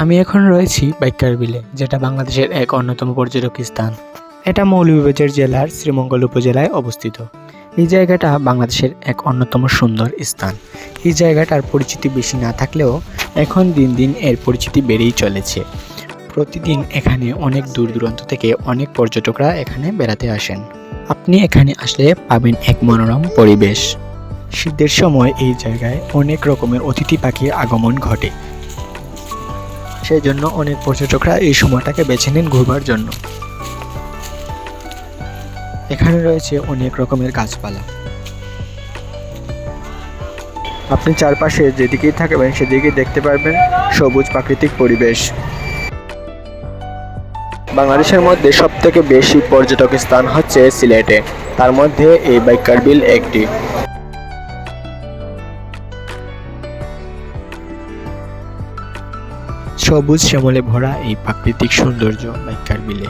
আমি এখন রয়েছি বাইক্কার বিলে, যেটা বাংলাদেশের এক অন্যতম পর্যটক স্থান। এটা মৌলভীবাজার জেলার শ্রীমঙ্গল উপজেলায় অবস্থিত। এই জায়গাটা বাংলাদেশের এক অন্যতম সুন্দর স্থান। এই জায়গাটার পরিচিতি বেশি না থাকলেও এখন দিন দিন এর পরিচিতি বেড়েই চলেছে। প্রতিদিন এখানে অনেক দূর দূরান্ত থেকে অনেক পর্যটকরা এখানে বেড়াতে আসেন। আপনি এখানে আসলে পাবেন এক মনোরম পরিবেশ। শীতের সময় এই জায়গায় অনেক রকমের অতিথি পাখির আগমন ঘটে। সেই জন্য অনেক পর্যটকরা এই সময়টাকে বেছে নেন ঘুরবার জন্য। এখানে রয়েছে অনেক রকমের গাছপালা। আপনি চারপাশে যেদিকেই থাকবেন সেদিকেই দেখতে পারবেন সবুজ প্রাকৃতিক পরিবেশ। বাংলাদেশের মধ্যে সবথেকে বেশি পর্যটক স্থান হচ্ছে সিলেটে, তার মধ্যে এই বাইক্কার বিল একটি। সবুজ শ্যামলে ভরা এই প্রাকৃতিক সৌন্দর্য বাইক্কার বিলে।